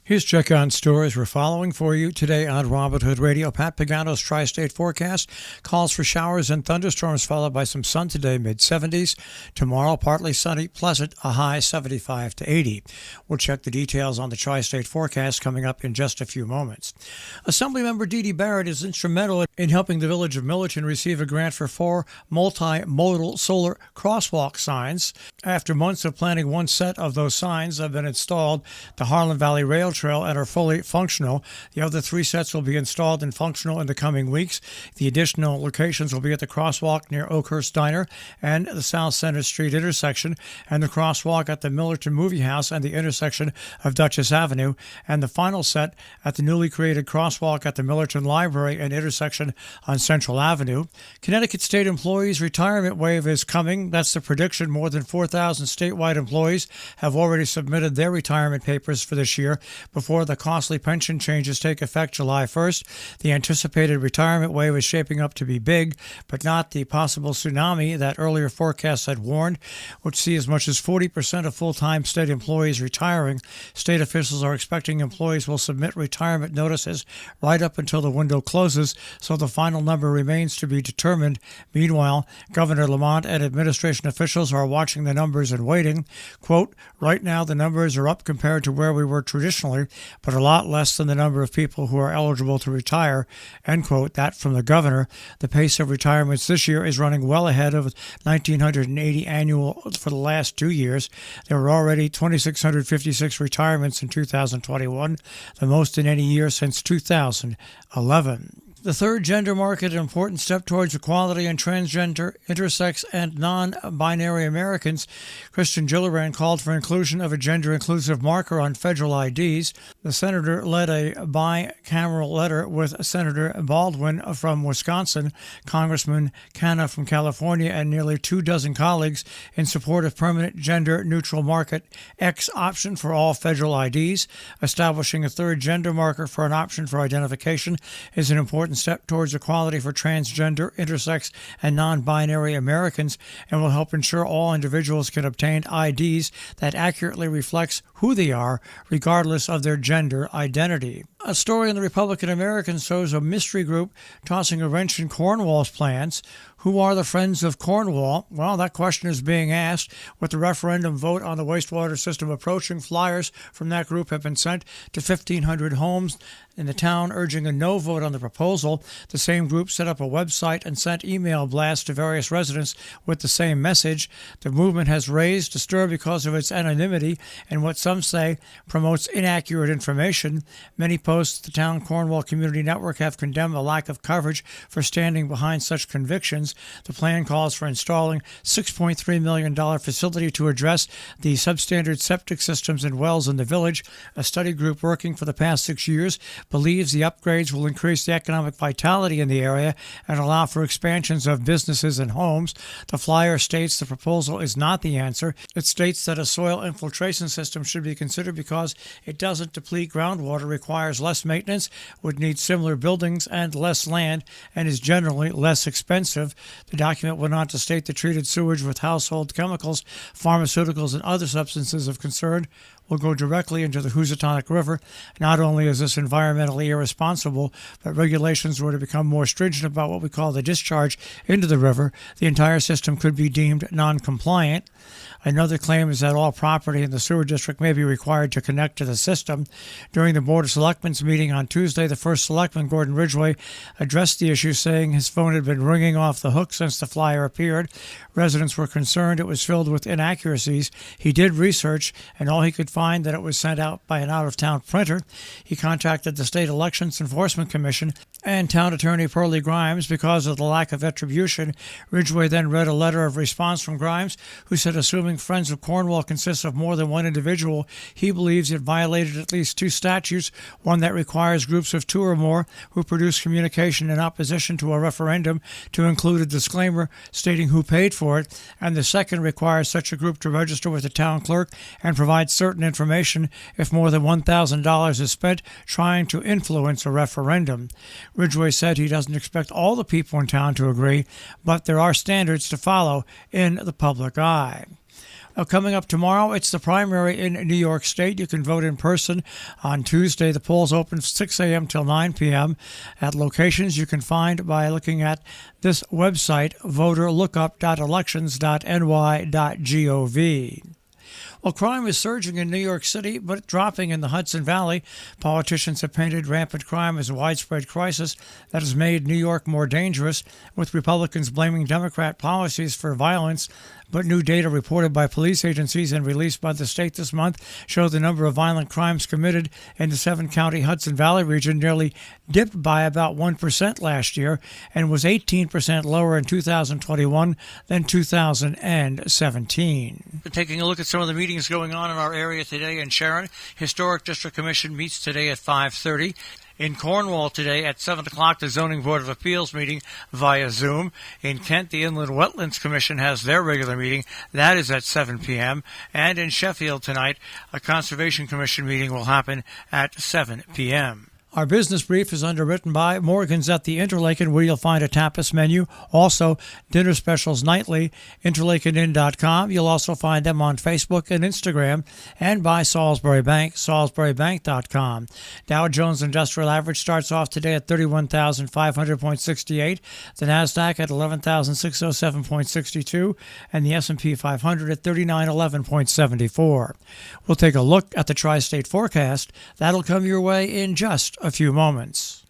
Here's check-on stories we're following for you today on Robert Hood Radio. Pat Pagano's Tri-State forecast calls for showers and thunderstorms followed by some sun today, mid-70s. Tomorrow, partly sunny, pleasant, a high 75 to 80. We'll check the details on the Tri-State forecast coming up in just a few moments. Assemblymember Dee Dee Barrett is instrumental in helping the village of Millerton receive a grant for 4 multimodal solar crosswalk signs. After months of planning, one set of those signs have been installed, the Harlan Valley Rail Trail, and are fully functional. The other 3 sets will be installed and functional in the coming weeks. The additional locations will be at the crosswalk near Oakhurst Diner and the South Center Street intersection, and the crosswalk at the Millerton Movie House and the intersection of Dutchess Avenue, and the final set at the newly created crosswalk at the Millerton Library and intersection on Central Avenue. Connecticut State Employees Retirement Wave is coming. That's the prediction. More than 4,000 statewide employees have already submitted their retirement papers for this year before the costly pension changes take effect July 1st. The anticipated retirement wave is shaping up to be big, but not the possible tsunami that earlier forecasts had warned, which see as much as 40% of full-time state employees retiring. State officials are expecting employees will submit retirement notices right up until the window closes, so the final number remains to be determined. Meanwhile, Governor Lamont and administration officials are watching the numbers and waiting. Quote, right now the numbers are up compared to where we were traditionally, but a lot less than the number of people who are eligible to retire, end quote. That from the governor. The pace of retirements this year is running well ahead of 1,980 annual for the last 2 years. There were already 2,656 retirements in 2021, the most in any year since 2011. The third gender market, an important step towards equality in transgender, intersex, and non-binary Americans. Kristen Gillibrand called for inclusion of a gender-inclusive marker on federal IDs. The senator led a bicameral letter with Senator Baldwin from Wisconsin, Congressman Canna from California, and nearly 24 colleagues in support of permanent gender-neutral market X option for all federal IDs. Establishing a third gender marker for an option for identification is an important step towards equality for transgender, intersex, and non-binary Americans, and will help ensure all individuals can obtain IDs that accurately reflects who they are, regardless of their gender identity. A story in the Republican American shows a mystery group tossing a wrench in Cornwall's plans. Who are the Friends of Cornwall? Well, that question is being asked. With the referendum vote on the wastewater system approaching, flyers from that group have been sent to 1,500 homes in the town urging a no vote on the proposal. The same group set up a website and sent email blasts to various residents with the same message. The movement has raised a stir because of its anonymity and what some say promotes inaccurate information. Many posts at the Town Cornwall Community Network have condemned the lack of coverage for standing behind such convictions. The plan calls for installing $6.3 million facility to address the substandard septic systems and wells in the village. A study group working for the past 6 years believes the upgrades will increase the economic vitality in the area and allow for expansions of businesses and homes. The flyer states the proposal is not the answer. It states that a soil infiltration system should be considered because it doesn't deplete groundwater, requires less maintenance, would need similar buildings and less land, and is generally less expensive. The document went on to state the treated sewage with household chemicals, pharmaceuticals, and other substances of concern will go directly into the Housatonic River. Not only is this environmentally irresponsible, but regulations were to become more stringent about what we call the discharge into the river. The entire system could be deemed non-compliant. Another claim is that all property in the sewer district may be required to connect to the system. During the Board of Selectmen's meeting on Tuesday, the first selectman, Gordon Ridgway, addressed the issue, saying his phone had been ringing off the hook since the flyer appeared. Residents were concerned it was filled with inaccuracies. He did research, and all he could find that it was sent out by an out-of-town printer. He contacted the State Elections Enforcement Commission and Town Attorney Pearlie Grimes because of the lack of attribution. Ridgway then read a letter of response from Grimes, who said, assuming Friends of Cornwall consists of more than one individual, he believes it violated at least 2 statutes, one that requires groups of 2 or more who produce communication in opposition to a referendum to include a disclaimer stating who paid for it, and the second requires such a group to register with the town clerk and provide certain information if more than $1,000 is spent trying to influence a referendum. Ridgway said he doesn't expect all the people in town to agree, but there are standards to follow in the public eye. Coming up tomorrow, it's the primary in New York State. You can vote in person on Tuesday. The polls open 6 a.m. till 9 p.m. at locations you can find by looking at this website, voterlookup.elections.ny.gov. Well, crime is surging in New York City, but dropping in the Hudson Valley. Politicians have painted rampant crime as a widespread crisis that has made New York more dangerous, with Republicans blaming Democrat policies for violence. But new data reported by police agencies and released by the state this month show the number of violent crimes committed in the 7-county Hudson Valley region nearly dipped by about 1% last year and was 18% lower in 2021 than 2017. Taking a look at some of the meetings going on in our area today in Sharon, Historic District Commission meets today at 5:30. In Cornwall today at 7 o'clock, the Zoning Board of Appeals meeting via Zoom. In Kent, the Inland Wetlands Commission has their regular meeting. That is at 7 p.m. And in Sheffield tonight, a Conservation Commission meeting will happen at 7 p.m. Our business brief is underwritten by Morgan's at the Interlaken, where you'll find a tapas menu. Also, dinner specials nightly, interlakeninn.com. You'll also find them on Facebook and Instagram. And by Salisbury Bank, salisburybank.com. Dow Jones Industrial Average starts off today at 31,500.68. The NASDAQ at 11,607.62. And the S&P 500 at 3911.74. We'll take a look at the tri-state forecast. That'll come your way in just a few moments.